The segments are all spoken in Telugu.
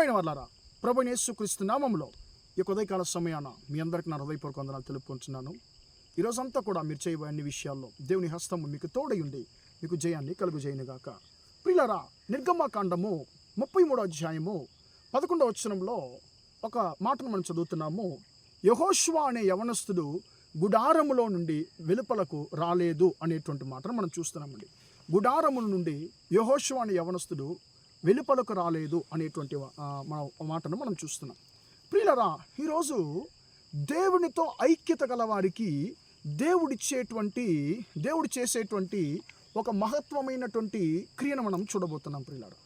ప్రియమైన వాళ్ళారా, ప్రభువైన యేసుక్రీస్తు నామములో ఈ ఉదయకాల సమయాన మీ అందరికీ నా హృదయపూర్వక వందనాలు తెలుపుకుంటున్నాను. ఈరోజంతా కూడా మీరు చేయబోయే అన్ని విషయాల్లో దేవుని హస్తము మీకు తోడై ఉండి మీకు జయాన్ని కలుగుజేయునుగాక. ప్రియులారా, నిర్గమకాండము 33వ అధ్యాయము 11వ వచనంలో ఒక మాటను మనం చదువుతున్నాము. యెహోషువ అనే యవనస్తుడు గుడారములో నుండి వెలుపలకు రాలేదు అనేటువంటి మాటను మనం చూస్తున్నామండి. గుడారముల నుండి యెహోషువ అనే యవనస్తుడు వెలుపలకు రాలేదు అనేటువంటి మాటను మనం చూస్తున్నాం. ప్రియులారా, ఈరోజు దేవునితో ఐక్యత గలవారికి దేవుడు చేసేటువంటి ఒక మహత్వమైనటువంటి క్రియను మనం చూడబోతున్నాం. ప్రియులారా,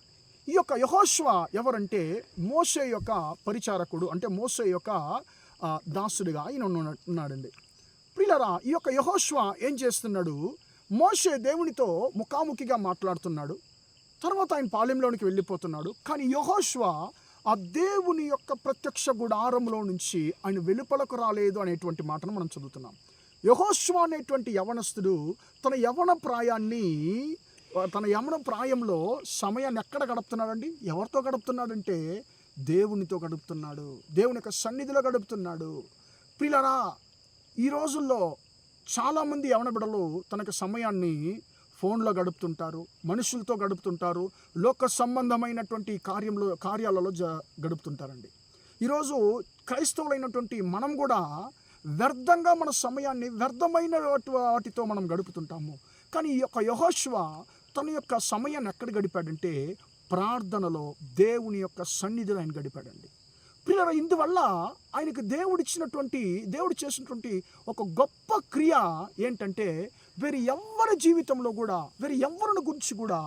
ఈ యొక్క యెహోషువ ఎవరంటే మోషే యొక్క పరిచారకుడు, అంటే మోషే యొక్క దాసుడిగా ఆయన ఉన్నాడండి. ప్రియులారా, ఈ యొక్క యెహోషువ ఏం చేస్తున్నాడు? మోషే దేవునితో ముఖాముఖిగా మాట్లాడుతున్నాడు. తర్వాత ఆయన పాలెంలోనికి వెళ్ళిపోతున్నాడు. కానీ యెహోషువ ఆ దేవుని యొక్క ప్రత్యక్ష గుడారంలో నుంచి ఆయన వెలుపలకు రాలేదు అనేటువంటి మాటను మనం చదువుతున్నాం. యెహోషువ అనేటువంటి యవనస్తుడు తన యవన ప్రాయంలో సమయాన్ని ఎక్కడ గడుపుతున్నాడండి? ఎవరితో గడుపుతున్నాడంటే దేవునితో గడుపుతున్నాడు, దేవుని యొక్క సన్నిధిలో గడుపుతున్నాడు. ప్రియులారా, ఈ రోజుల్లో చాలామంది యవన బిడ్డలు తనకు సమయాన్ని ఫోన్లో గడుపుతుంటారు, మనుషులతో గడుపుతుంటారు, లోక సంబంధమైనటువంటి కార్యాలలో గడుపుతుంటారండి. ఈరోజు క్రైస్తవులైనటువంటి మనం కూడా వ్యర్థంగా మన సమయాన్ని వ్యర్థమైన వాటితో మనం గడుపుతుంటాము. కానీ ఈ యొక్క యెహోషువ తన యొక్క సమయాన్ని ఎక్కడ గడిపాడంటే ప్రార్థనలో, దేవుని యొక్క సన్నిధిలో ఆయన గడిపాడండి. ప్రియులారా, ఇందువల్ల ఆయనకు దేవుడు చేసినటువంటి ఒక గొప్ప క్రియ ఏంటంటే వేరే ఎవరి జీవితంలో కూడా, వేరే ఎవరిని గురించి కూడా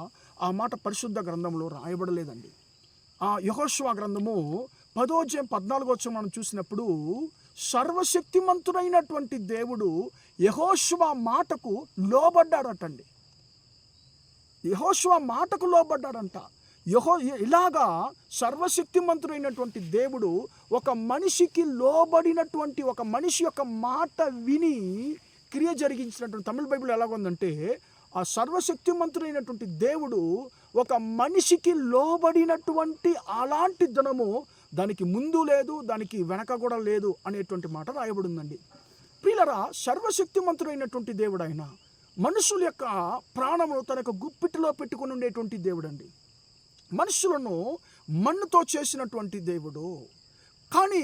ఆ మాట పరిశుద్ధ గ్రంథంలో రాయబడలేదండి. ఆ యెహోషువ గ్రంథము 10వ అధ్యాయం 14వ వచనం మనం చూసినప్పుడు సర్వశక్తిమంతుడైనటువంటి దేవుడు యెహోషువ మాటకు లోబడ్డాడటండి. యెహోషువ మాటకు లోబడ్డాడంట. ఇలాగా సర్వశక్తిమంతుడైనటువంటి దేవుడు ఒక మనిషికి లోబడినటువంటి, ఒక మనిషి యొక్క మాట విని క్రియ జరిగించినటువంటి తమిళ బైబిల్ ఎలాగుందంటే, ఆ సర్వశక్తిమంతుడైనటువంటి దేవుడు ఒక మనిషికి లోబడినటువంటి అలాంటి ధనము దానికి ముందు లేదు, దానికి వెనక కూడా లేదు అనేటువంటి మాట రాయబడిందండి. ప్రియులారా, సర్వశక్తిమంతుడైనటువంటి దేవుడు ఆయన మనుషుల యొక్క ప్రాణమును తన యొక్క గుప్పిటిలో పెట్టుకుని ఉండేటువంటి దేవుడు అండి. మనుషులను మన్నుతో చేసినటువంటి దేవుడు. కానీ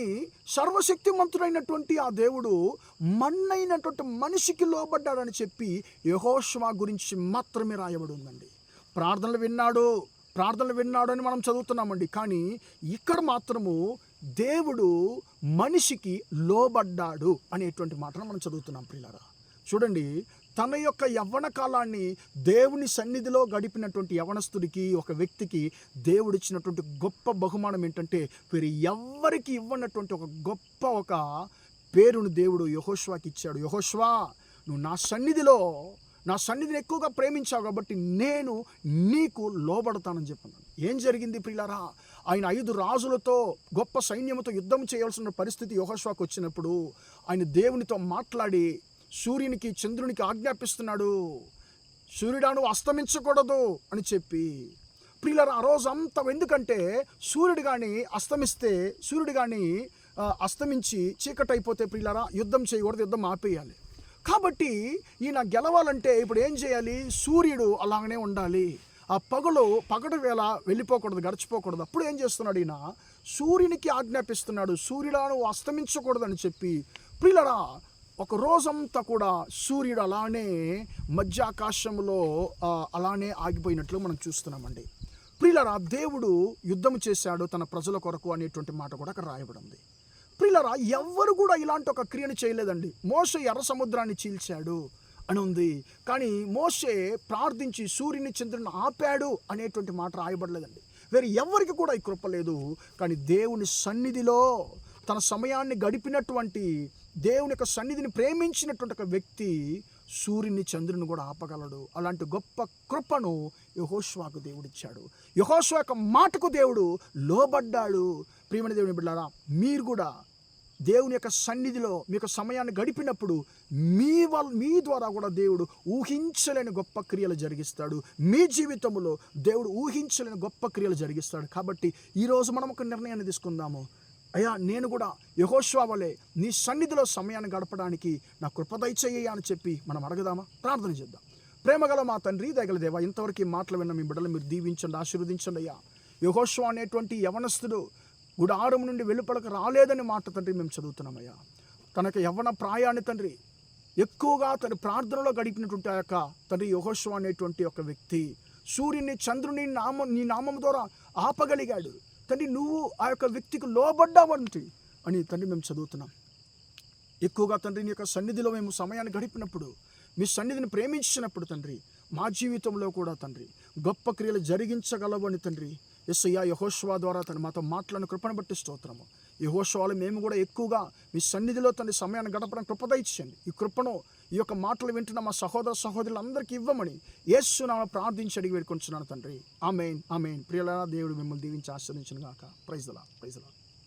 సర్వశక్తిమంతుడైనటువంటి ఆ దేవుడు మన్నైనటువంటి మనిషికి లోబడ్డాడని చెప్పి యెహోషువ గురించి మాత్రమే రాయబడి ఉందండి. ప్రార్థనలు విన్నాడు అని మనం చదువుతున్నామండి. కానీ ఇక్కడ మాత్రము దేవుడు మనిషికి లోబడ్డాడు అనేటువంటి మాటను మనం చదువుతున్నాం. ప్రియులారా, చూడండి, తన యొక్క యవ్వన కాలాన్ని దేవుని సన్నిధిలో గడిపినటువంటి యవనస్తుడికి, ఒక వ్యక్తికి దేవుడు ఇచ్చినటువంటి గొప్ప బహుమానం ఏంటంటే వేరే ఎవ్వరికి ఇవ్వనటువంటి ఒక గొప్ప పేరును దేవుడు యెహోషువకి ఇచ్చాడు. యెహోషువ, నువ్వు నా సన్నిధిని ఎక్కువగా ప్రేమించావు కాబట్టి నేను నీకు లోబడతానని చెప్పన్నాను. ఏం జరిగింది ప్రియులారా? ఆయన 5 రాజులతో గొప్ప సైన్యంతో యుద్ధం చేయాల్సిన పరిస్థితి యెహోషువకు వచ్చినప్పుడు ఆయన దేవునితో మాట్లాడి సూర్యునికి, చంద్రునికి ఆజ్ఞాపిస్తున్నాడు, సూర్యుడా నువ్వు అస్తమించకూడదు అని చెప్పి. ప్రియులారా, ఆ రోజు అంతా, ఎందుకంటే సూర్యుడు కానీ అస్తమించి చీకటి అయిపోతే ప్రియులారా యుద్ధం చేయకూడదు, యుద్ధం ఆపేయాలి. కాబట్టి ఈయన గెలవాలంటే ఇప్పుడు ఏం చేయాలి? సూర్యుడు అలాగనే ఉండాలి, ఆ పగటి వేళ వెళ్ళిపోకూడదు, గడిచిపోకూడదు. అప్పుడు ఏం చేస్తున్నాడు ఈయన? సూర్యునికి ఆజ్ఞాపిస్తున్నాడు, సూర్యుడా నువ్వు అస్తమించకూడదు అని చెప్పి. ప్రియులారా, ఒక రోజంతా కూడా సూర్యుడు అలానే మధ్యాకాశంలో అలానే ఆగిపోయినట్లు మనం చూస్తున్నామండి. ప్రియులారా, దేవుడు యుద్ధం చేశాడు తన ప్రజల కొరకు అనేటువంటి మాట కూడా అక్కడ రాయబడింది. ప్రియులారా, ఎవ్వరు కూడా ఇలాంటి ఒక క్రియను చేయలేదండి. మోషే ఎర్ర సముద్రాన్ని చీల్చాడు అని ఉంది, కానీ మోషే ప్రార్థించి సూర్యుని, చంద్రుని ఆపాడు అనేటువంటి మాట రాయబడలేదండి. వేరే ఎవరికి కూడా ఈ కృప లేదు. కానీ దేవుని సన్నిధిలో తన సమయాన్ని గడిపినటువంటి, దేవుని యొక్క సన్నిధిని ప్రేమించినటువంటి ఒక వ్యక్తి సూర్యుని, చంద్రుని కూడా ఆపగలడు. అలాంటి గొప్ప కృపను యెహోషువకు దేవుడిచ్చాడు. యెహోషువ యొక్క మాటకు దేవుడు లోబడ్డాడు. ప్రియమైన దేవుని బిడ్డలారా, మీరు కూడా దేవుని యొక్క సన్నిధిలో మీకు సమయాన్ని గడిపినప్పుడు మీ ద్వారా కూడా దేవుడు ఊహించలేని గొప్ప క్రియలు జరిగిస్తాడు. మీ జీవితంలో దేవుడు ఊహించలేని గొప్ప క్రియలు జరిగిస్తాడు. కాబట్టి ఈరోజు మనం ఒక నిర్ణయాన్ని తీసుకుందాము. అయ్యా, నేను కూడా యెహోషువ వలె నీ సన్నిధిలో సమయాన్ని గడపడానికి నా కృప దయచేయ్యా అని చెప్పి మనం అడగదామా? ప్రార్థన చేద్దాం. ప్రేమగల మా తండ్రి, దయగల దేవా, ఇంతవరకు ఈ మాటలు విన్న మీ బిడ్డలు మీరు దీవించండి, ఆశీర్వదించండి అయ్యా. యెహోషువ అనేటువంటి యవనస్తుడు గుడారం నుండి వెలుపలకు రాలేదని మాట తండ్రి మేము చదువుతున్నామయ్యా. తనకు యవ్వన ప్రాయాన్ని తండ్రి ఎక్కువగా తన ప్రార్థనలో గడిపినటువంటి ఆ యొక్క తండ్రి యెహోషువ అనేటువంటి ఒక వ్యక్తి సూర్యుని చంద్రుని నీ నామం ద్వారా ఆపగలిగాడు. తండ్రి నువ్వు ఆ యొక్క వ్యక్తికి లోబడ్డావంటి అని తండ్రి మేము చదువుతున్నాం. ఎక్కువగా తండ్రి నీ యొక్క సన్నిధిలో మేము సమయాన్ని గడిపినప్పుడు, మీ సన్నిధిని ప్రేమించినప్పుడు తండ్రి మా జీవితంలో కూడా తండ్రి గొప్ప క్రియలు జరిగించగలవని తండ్రి యేసయ్యా యెహోషువ ద్వారా తను మాతో మాటలను కృపను బట్టి స్తోత్రము. యెహోషువలో మేము కూడా ఎక్కువగా మీ సన్నిధిలో తండ్రి సమయాన్ని గడపడం కృప దయచేయండి. ఈ కృపను ఈ యొక్క మాటలు వింటున్న మా సహోదర సహోదరులందరికీ ఇవ్వమని యేసు నామమున ప్రార్థించి అడిగి వేడుకొంటున్నాను తండ్రి. ఆమేన్, ఆమేన్. ప్రియలారా, దేవుడు మిమ్మల్ని దీవించి ఆశీర్వదించును గాక. Praise the lord.